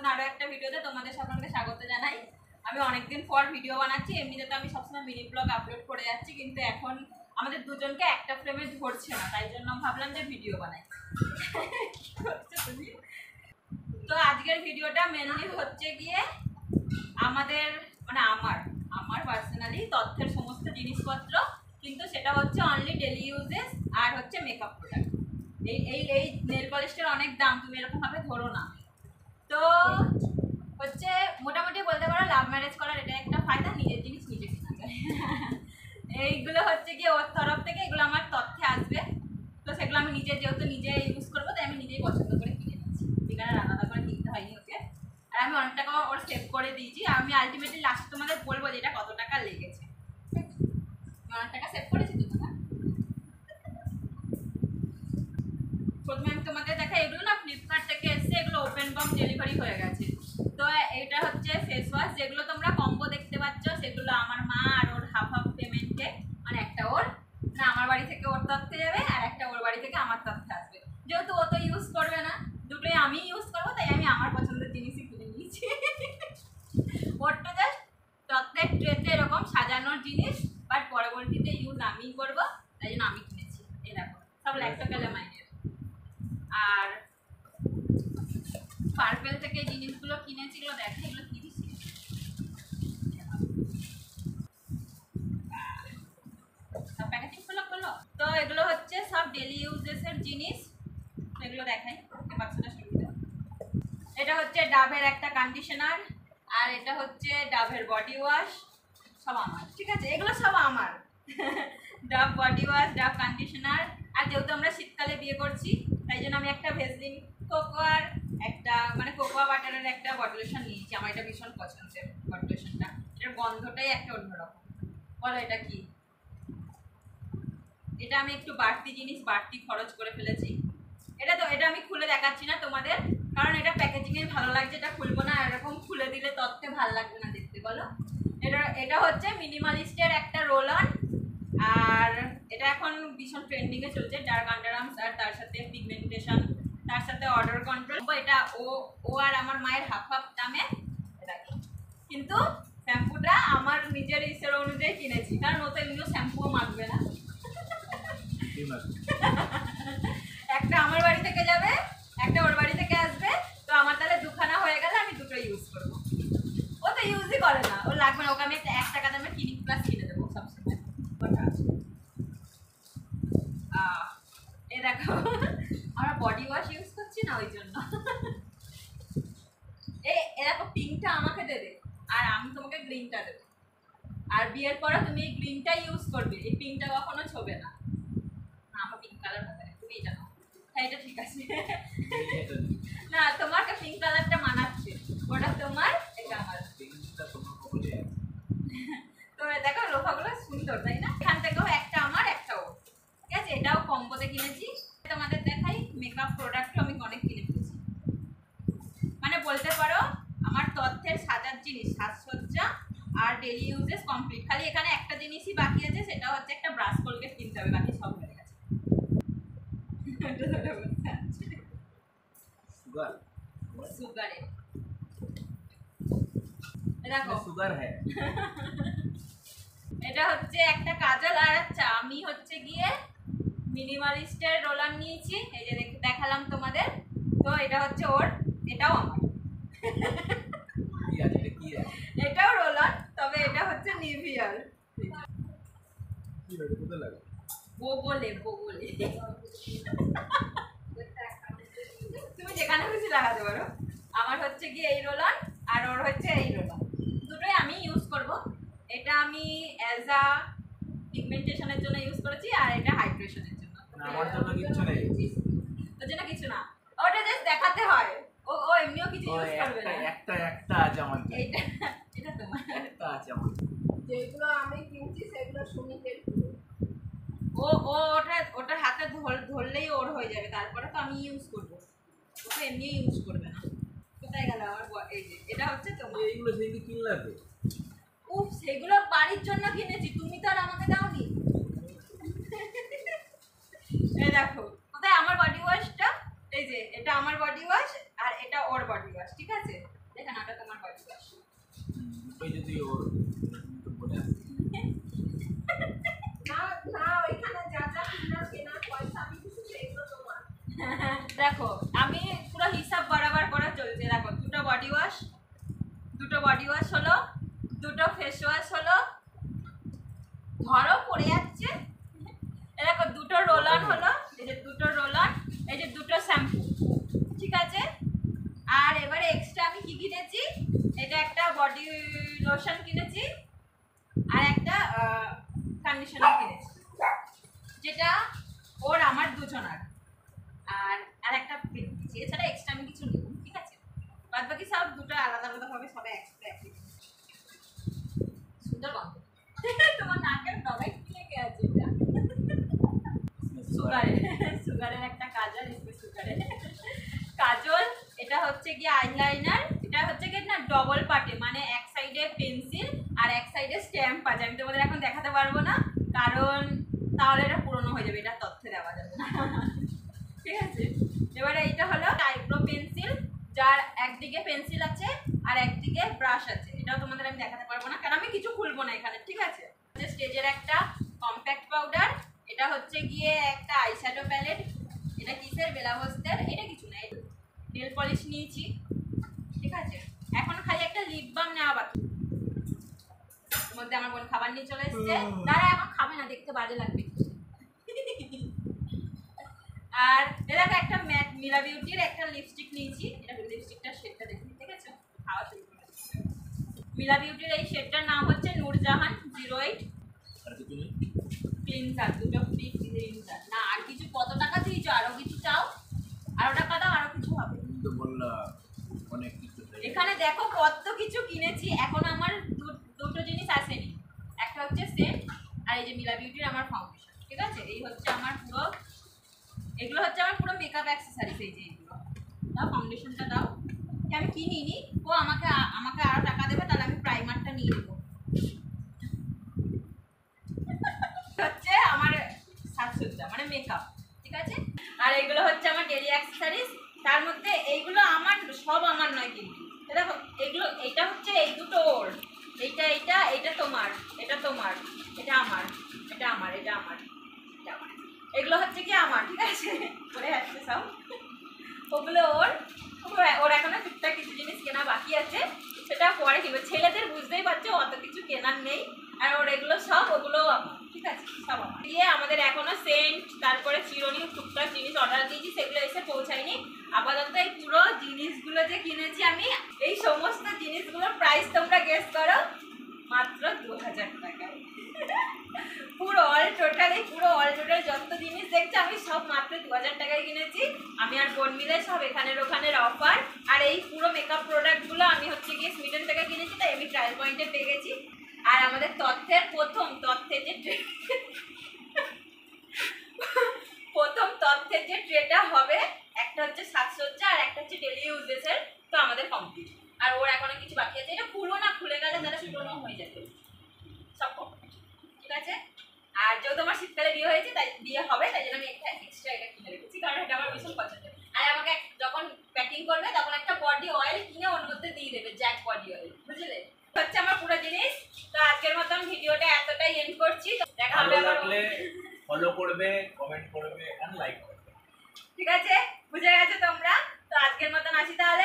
নতুন আরো একটা ভিডিওতে তোমাদের সকলকে স্বাগত জানাই। আমি অনেকদিন পর ভিডিও বানাচ্ছি। এমনিতে তো আমি সবসময় মিনি ব্লগ আপলোড করে যাচ্ছি, কিন্তু এখন আমাদের দুজনকে একটা ফ্রেমে ধরছে না, তাই জন্য ভাবলাম যে ভিডিও বানাই। তো আজকের ভিডিওটা মেনলি হচ্ছে গিয়ে আমাদের মানে আমার পার্সোনালি তথ্যের সমস্ত জিনিসপত্র, কিন্তু সেটা হচ্ছে অনলি ডেলি ইউজেস আর হচ্ছে মেকআপ প্রোডাক্ট। এই নেল পলিশটার অনেক দাম, তুমি এরকম ভাবে ধরো না। তো হচ্ছে মোটামুটি বলতে পারো লাভ ম্যারেজ করার এটা একটা ফায়দা, নিজের জিনিস নিজে কেনা যায়। এইগুলো হচ্ছে গিয়ে ওর তরফ থেকে, এগুলো আমার তথ্যে আসবে। তো সেগুলো আমি যেহেতু নিজে ইউজ করবো, তাই আমি নিজেই পছন্দ করে কিনে নিচ্ছি। যেখানে আলাদা করে কিনতে হয়নি ওকে। আর আমি অনেক টাকা ওর সেভ করে দিয়েছি। আমি আলটিমেটলি লাস্ট তোমাদের বলবো যে এটা কত টাকা লেগেছে। অনেক টাকা সেভ করেছি তো তোমরা। প্রথমে আমি তোমাদের দেখা, এগুলো না ফ্লিপকার্ট থেকে এসছে, এগুলো ওপেন বক্স ডেলিভারি হয়ে গেছে। তো এটা হচ্ছে ফেস ওয়াশ, যেগুলো তোমরা কম্বো দেখতে পাচ্ছ সেগুলো আমার মা আর ওর হাফ পেমেন্টে, মানে একটা ওর না আমার বাড়ি থেকে ওর তথ্যে যাবে, আর একটা ওর বাড়ি থেকে আমার তথ্যে আসবে। যেহেতু ও তো ইউজ করবে না, দুটোই আমি ইউজ করবো, তাই আমি আমার পছন্দের জিনিসই কিনে নিয়েছি। ওরটা জাস্ট তথ্যের ট্রেতে এরকম সাজানোর জিনিস, বাট পরবর্তীতে ইউজ আমিই করবো, তাই জন্য আমি কিনেছি। এই দেখো সব ল্যাকটোক্যালে মাইনের। আর পার্পেল থেকে এই জিনিসগুলো কিনেছি, এগুলো দেখে এগুলো কিনেছি। সব প্যাকেজিং খোলো। তো এগুলো হচ্ছে সব ডেলি ইউজেসের জিনিস, এগুলো দেখাই। বাক্সটা শুরুতে এটা হচ্ছে ডাভের একটা কন্ডিশনার, আর এটা হচ্ছে ডাভের বডি ওয়াশ। সব আমার, ঠিক আছে, এগুলো সব আমার। Dove body wash, Dove conditioner. আর যেহেতু আমরা শীতকালে বিয়ে করছি, তাই জন্য আমি একটা ভেসলিন কোকোয়ার একটা মানে কোকোয়া বাটারের একটা বডি লোশন নিয়েছি। আমার এটা ভীষণ পছন্দের বডি লোশনটা, এটার গন্ধটাই একটা অন্যরকম। বলো এটা কি? এটা আমি একটু বাড়তি খরচ করে ফেলেছি। এটা আমি খুলে দেখাচ্ছি না তোমাদের, কারণ এটা প্যাকেজিংয়ে ভালো লাগছে, এটা খুলবো না। এরকম খুলে দিলে তথ্যে ভালো লাগবে না দেখতে। বলো এটা হচ্ছে মিনিমালিস্টের একটা রোল অন, আর এটা এখন ভীষণ ট্রেন্ডিংয়ে চলছে। ডার্ক আন্ডারআর্মস আর তার সাথে পিগমেন্টেশন, তার সাথে অর্ডার কন্ট্রোল। এটা ও আর আমার মায়ের হাফ দামে, কিন্তু শ্যাম্পুটা আমার নিজের ইচ্ছের অনুযায়ী কিনেছি, কারণ ও তো এমনিও শ্যাম্পুও মাখবে না। একটা আমার বাড়ি থেকে যাবে, একটা ওর বাড়ি থেকে আসবে, তো আমার তাহলে দুখানা হয়ে গেলে আমি দুটো ইউজ করবো। ও তো ইউজই করে না, ও লাগবে না, ওকে আমি 1 টাকা দামে ক্লিনিক প্লাস কিনে দেবো সবসময়। এই দেখো আমরা বডি ওয়াশ ইউজ করছি না, ওই জন্য। এ দেখো পিঙ্কটা আমাকে দেবে, আর আমি তোমাকে গ্রিনটা দেবো। আর বিয়ের পরে তুমি এই গ্রিনটা ইউজ করবে, এই পিঙ্কটা কখনো ছবে না। আমার পিঙ্ক কালার হবে না, তুমি এটা নাও। হ্যাঁ এটা ঠিক আছে। না তোমাকে পিঙ্ক কালারটা মানাচ্ছে, ওটা তোমার, এটা আমার। তো দেখো লোফাগুলো সুন্দর, তাই না? এখান থেকেও একটা আমার, একটা ও, ঠিক আছে। এটাও কম্বোতে কিনেছি। তোমাদের দেখাই মেকআপ প্রোডাক্ট আমি অনেক কিনে ফেলেছি। মানে বলতে পারো আমার তথ্যের সাজার জিনিস, সাজসজ্জা আর ডেলি ইউজেস কমপ্লিট। খালি এখানে একটা জিনিসই বাকি আছে, সেটা হচ্ছে একটা ব্রাশ কোলগেট কিনতে হবে, বাকি সব হয়ে গেছে। সুগারে দেখো সুগার হ্যাঁ। এটা হচ্ছে একটা কাজল, আর আচ্ছা আমি হচ্ছে গিয়ে মিনিমালিস্টের রোলার নিয়েছি, এই যে দেখালাম তোমাদের। তো এটা হচ্ছে ওর, এটাও আমার। এটাও রোলার, তবে এটা হচ্ছে নিভিয়ার। বগলে তুমি যেখানে খুশি লাগাতে পারো। আমার হচ্ছে গিয়ে এই রোলার, আর ওর হচ্ছে এই রোলার, দুটোই আমি ইউজ করব। এটা আমি অ্যাজ আ পিগমেন্টেশনের জন্য ইউজ করেছি, আর এটা হাইড্রেশনের জন্য। আমার জন্য কিছু নেই, ওর জন্য কিছু না, ওটা জাস্ট দেখাতে হয়। ও এমনিও কিছু ইউজ করবে না। একটা আছে আমার, এটা তোমার, একটা আছে আমার। যেগুলো আমি কিনছি সেগুলো সুমিতের। ওটার হাতে ধরলেই ওর হয়ে যাবে, তারপরে তো আমি ইউজ করবো, ও তো এমনি ইউজ করবে না। কোথায় গেল আমার? এই যে এটা হচ্ছে তোমার। এইগুলো সেদিকে কিনলে তো সেগুলো বাড়ির জন্য কিনেছি, তুমি তো আর আমাকে দাওনি। এই দেখো কোথায় আমার বডি ওয়াশটা, এই যে এটা আমার বডি ওয়াশ, আর এটা ওর বডি ওয়াশ, ঠিক আছে। ওই যদি ওর বলে আসি না না ওইখানে যা যা কেনা পয়সা আমি কিছু সেগুলো তোমার। দেখো আমি পুরো হিসাব বরাবর করা চলছে। দেখো দুটো বডি ওয়াশ হলো, দুটো ফেস ওয়াশ হলো, ধরো পড়ে যাচ্ছে। দেখো দুটো রোল অন হলো, এই যে দুটো রোল অন, এই যে দুটো শ্যাম্পু, ঠিক আছে। আর এবারে এক্সট্রা আমি কি কিনেছি, এটা একটা বডি লোশন কিনেছি আর একটা কন্ডিশনার কিনেছি, যেটা ওর আমার দুজনার। আর একটা প্রিন্ট কিনেছি, এছাড়া এক্সট্রা আমি কিছু নেব, ঠিক আছে। বাদ বাকি সব দুটো আলাদা আলাদা ভাবে সবাই এক্সট্রা সুন্দর গন্ধ। তোমার নাকের ডগাই লেগে আছে এটা। সুগারের একটা কাজল, কাজল। এটা হচ্ছে গিয়ে আইলাইনার, এটা হচ্ছে গিয়ে না ডবল পার্টে, মানে এক সাইডে পেন্সিল আর এক সাইডে স্ট্যাম্প আছে। আমি তোমাদের এখন দেখাতে পারবো না, কারণ তাহলে এটা পুরনো হয়ে যাবে, এটা তথ্যে দেওয়া যাবে না, ঠিক আছে। এবারে এইটা হলো আইব্রো পেন্সিল, যার একদিকে পেন্সিল আছে আর একদিকে ব্রাশ আছে। এটাও তোমাদের আমি দেখাতে পারবো না, কারণ আমি কিছু খুলবো না এখানে, ঠিক আছে। স্টেজের একটা কম্প্যাক্ট পাউডার, এটা হচ্ছে গিয়ে একটা আইশ্যাডো প্যালেট, এটা কিসের, বেলা হোস্টের, এটা কিছু না, নেল পলিশ নিয়েছি, ঠিক আছে। এখন খালি একটা লিপ বাম নেওয়া বাকি। এর মধ্যে আমার বোন খাবার নিয়ে চলে এসেছে, তারা এখন খাবে না, দেখতে বাজে লাগবে। আর এরকম একটা ম্যাট মিলা বিউটির একটা লিপস্টিক নিয়েছি, এটা লিপস্টিকটার শেডটা দেখি, ঠিক আছে। খাওয়া শুরু করে মিলা বিউটির এই শেডটার নাম হচ্ছে নূরজাহান 08 আর কিছু নেই ক্লিনজার, দুটো ফ্রি ক্লিনজার। না আর কিছু, কত টাকা দিয়েছো, আরো কিছু চাও, আরো টাকা দাও, আরো কিছু হবে। তো বললাম অনেক কিছু এখানে দেখো কত কিছু কিনেছি, এখন আমার দুটো জিনিস আসেনি, একটা হচ্ছে সেন্ট আর এই যে মিলা বিউটির আমার ফাউন্ডেশন, ঠিক আছে। এই হচ্ছে আমার পুরো, এগুলো হচ্ছে আমার পুরো মেকআপ অ্যাক্সেসরিজ। এই যে এইগুলো দাও, ফাউন্ডেশনটা দাও, আমি কিনিনি, ও আমাকে আরো টাকা দেবে, তাহলে আমি প্রাইমারটা নিয়ে নেবো। হচ্ছে আমার সাজসজ্জা মানে মেকআপ, ঠিক আছে। আর এগুলো হচ্ছে আমার ডেলি অ্যাক্সেসরিজ, তার মধ্যে এইগুলো আমার সব আমার নয় কিন্তু, দেখো এগুলো, এটা হচ্ছে এই দুটো ওর, এইটা তোমার, এটা তোমার, এটা আমার, এটা আমার, এটা আমার, এটা আমার, এগুলো হচ্ছে কি আমার, ঠিক আছে। পরে আসছে সব, ওগুলো ওর এখনো টুকটাক কিছু জিনিস কেনা বাকি আছে, সেটা পরে কিনবে। ছেলেদের বুঝতেই পারছো অত কিছু কেনার নেই, আর ওর এগুলো সব, ওগুলোও আমার, ঠিক আছে, সব আমার। দিয়ে আমাদের এখনো সেন্ট, তারপরে চিরুনি, টুকটাক জিনিস অর্ডার দিয়েছি, সেগুলো এসে পৌঁছায়নি। আপাতত এই পুরো জিনিসগুলো যে কিনেছি আমি, এই সমস্ত জিনিসগুলোর প্রাইস তোমরা গেস করো, মাত্র 2000 টাকায়। পুরো অল টোটাল যত জিনিস দেখছি আমি সব মাত্র 2000 টাকায় কিনেছি। আমি আর বোন মিলে সব এখানের ওখানের অফার। আর এই পুরো মেকআপ প্রোডাক্টগুলো আমি হচ্ছে গিয়ে সুইডেন থেকে কিনেছি, তাই আমি ট্রায়াল পয়েন্টে পেয়ে গেছি। আর আমাদের তথ্যের যে ট্রেটা হবে, একটা হচ্ছে সাজসজ্জা আর একটা হচ্ছে ডেলি ইউজেসের, তো আমাদের কমপ্লিট। আর ওর এখনো কিছু বাকি আছে, এটা পুরো না, খুলে গেলে তাহলে পুরোনো হয়ে যাবে, সব কমপ্লিট, ঠিক আছে। আর যেহেতু আমার শীতকালে বিয়ে হয়েছে, তাই বিয়ে হবে, তাই জন্য আমি একটা এক্সট্রা এটা কিনে রেখেছি, কারণ এটা আমার ভীষণ পছন্দ। আর আমাকে যখন প্যাকিং করবে তখন একটা বডি অয়েল কিনে ওর মধ্যে দিয়ে দেবে, জ্যাক বডি অয়েল, বুঝলে। হচ্ছে আমার পুরো জিনিস। তো আজকের মতন ভিডিওটা এতটাই এন্ড করছি, দেখা হবে আবার। ফলো করবে, কমেন্ট করবে আর লাইক করবে, ঠিক আছে, বুঝে গেছো তোমরা। তো আজকের মতন আসি তাহলে।